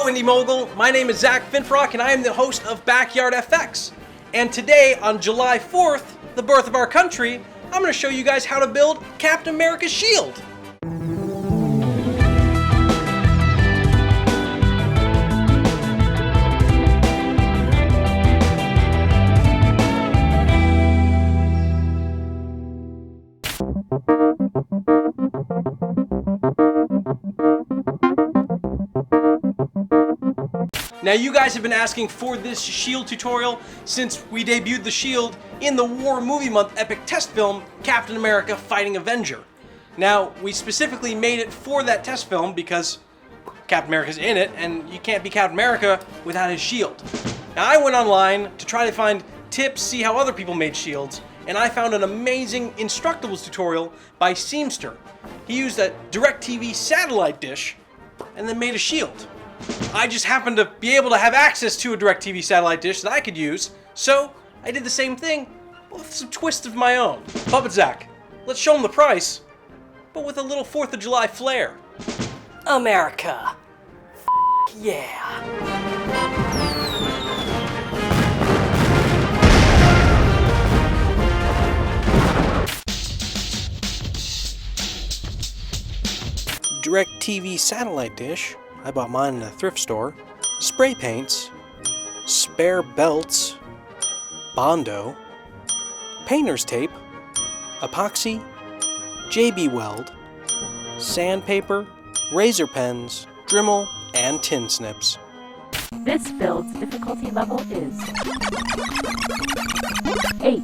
Hello, Indy Mogul. My name is Zach Finfrock, and I am the host of Backyard FX. And today, on July 4th, the birth of our country, I'm going to show you guys how to build Captain America's shield. Now, you guys have been asking for this shield tutorial since we debuted the shield in the War Movie Month epic test film, Captain America Fighting Avenger. Now, we specifically made it for that test film because Captain America's in it, and you can't be Captain America without his shield. Now, I went online to try to find tips, see how other people made shields, and I found an amazing Instructables tutorial by Seamster. He used a DirecTV satellite dish and then made a shield. I just happened to be able to have access to a DirecTV satellite dish that I could use, so I did the same thing, but with some twists of my own. Puppet Zach, let's show him the price, but with a little 4th of July flair. America. Yeah. DirecTV satellite dish. I bought mine in a thrift store. Spray paints, spare belts, Bondo, painter's tape, epoxy, JB Weld, sandpaper, razor pens, Dremel, and tin snips. This build's difficulty level is 8.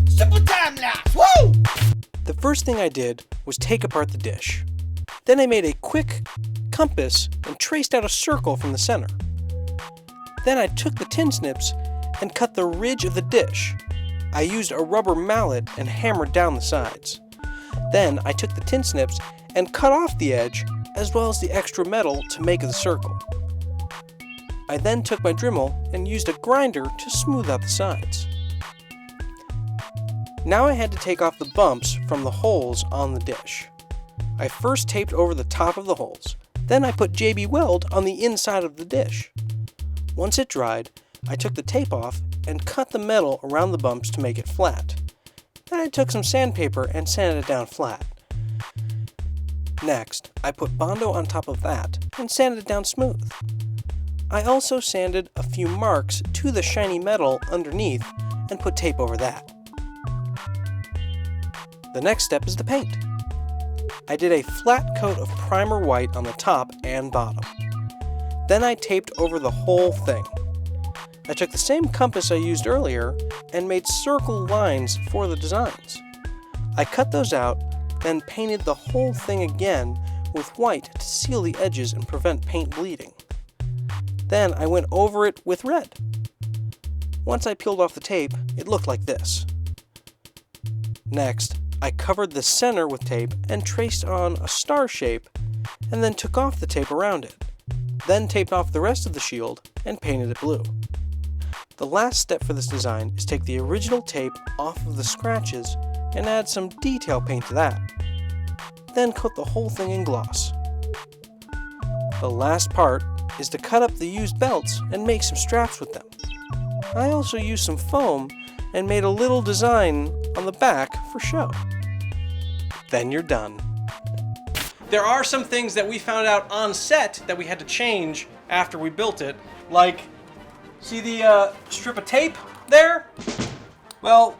Simple time lapse. Woo! The first thing I did was take apart the dish. Then I made a quick compass and traced out a circle from the center. Then I took the tin snips and cut the ridge of the dish. I used a rubber mallet and hammered down the sides. Then I took the tin snips and cut off the edge as well as the extra metal to make the circle. I then took my Dremel and used a grinder to smooth out the sides. Now I had to take off the bumps from the holes on the dish. I first taped over the top of the holes. Then I put JB Weld on the inside of the dish. Once it dried, I took the tape off and cut the metal around the bumps to make it flat. Then I took some sandpaper and sanded it down flat. Next, I put Bondo on top of that and sanded it down smooth. I also sanded a few marks to the shiny metal underneath and put tape over that. The next step is the paint. I did a flat coat of primer white on the top and bottom. Then I taped over the whole thing. I took the same compass I used earlier and made circle lines for the designs. I cut those out, then painted the whole thing again with white to seal the edges and prevent paint bleeding. Then I went over it with red. Once I peeled off the tape, it looked like this. Next, I covered the center with tape and traced on a star shape, and then took off the tape around it. Then taped off the rest of the shield and painted it blue. The last step for this design is take the original tape off of the scratches and add some detail paint to that. Then coat the whole thing in gloss. The last part is to cut up the used belts and make some straps with them. I also used some foam and made a little design on the back for show. Then you're done. There are some things that we found out on set that we had to change after we built it, like, see the strip of tape there? Well,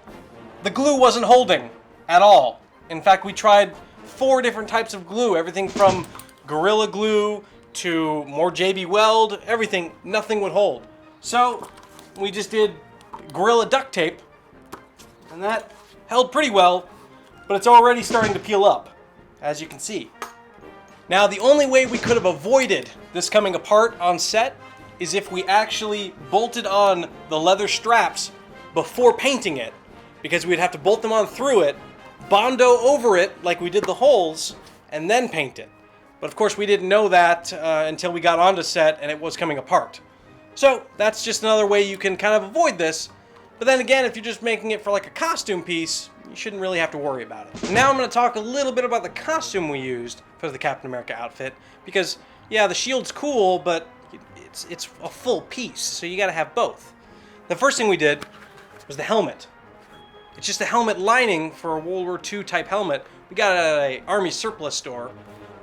the glue wasn't holding at all. In fact, we tried 4 different types of glue, everything from Gorilla Glue to more JB Weld, everything, nothing would hold. So we just did Gorilla Duct Tape, and that held pretty well, but it's already starting to peel up, as you can see. Now, the only way we could have avoided this coming apart on set is if we actually bolted on the leather straps before painting it, because we'd have to bolt them on through it, Bondo over it like we did the holes, and then paint it. But of course we didn't know that until we got onto set and it was coming apart. So that's just another way you can kind of avoid this. But then again, if you're just making it for like a costume piece, you shouldn't really have to worry about it. Now I'm going to talk a little bit about the costume we used for the Captain America outfit, because yeah, the shield's cool, but it's a full piece, so you gotta have both. The first thing we did was the helmet. It's just a helmet lining for a World War II type helmet. We got it at an Army surplus store.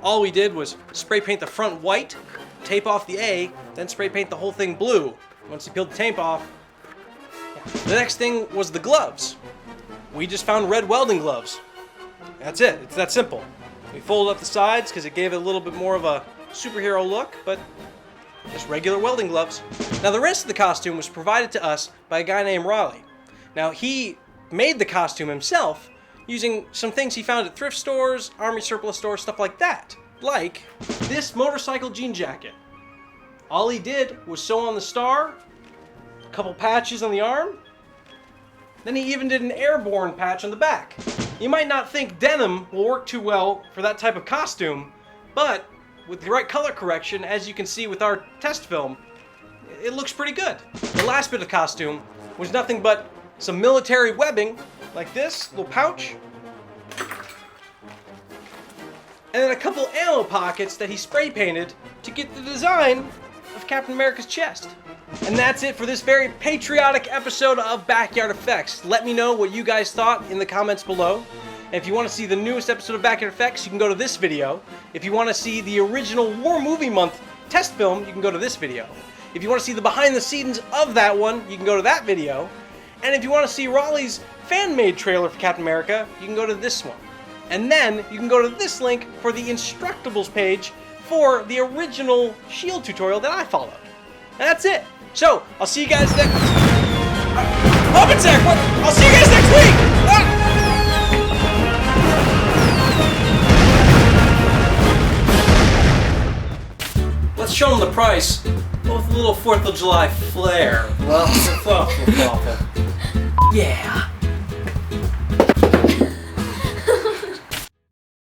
All we did was spray paint the front white, tape off the A, then spray paint the whole thing blue. Once you peeled the tape off, the next thing was the gloves. We just found red welding gloves. That's it. It's that simple. We folded up the sides because it gave it a little bit more of a superhero look, but just regular welding gloves. Now the rest of the costume was provided to us by a guy named Raleigh. Now he made the costume himself using some things he found at thrift stores, Army surplus stores, stuff like that. Like this motorcycle jean jacket. All he did was sew on the star, a couple patches on the arm, then he even did an airborne patch on the back. You might not think denim will work too well for that type of costume, but with the right color correction, as you can see with our test film, it looks pretty good. The last bit of costume was nothing but some military webbing, like this little pouch, and then a couple ammo pockets that he spray painted to get the design of Captain America's chest. And that's it for this very patriotic episode of Backyard Effects. Let me know what you guys thought in the comments below. And if you want to see the newest episode of Backyard Effects, you can go to this video. If you want to see the original War Movie Month test film, you can go to this video. If you want to see the behind the scenes of that one, you can go to that video. And if you want to see Raleigh's fan-made trailer for Captain America, you can go to this one. And then you can go to this link for the Instructables page for the original Shield tutorial that I followed. And that's it. So, I'll see you guys next... I'll see you guys next week! Let's show them the price, but with a little 4th of July flair. Yeah.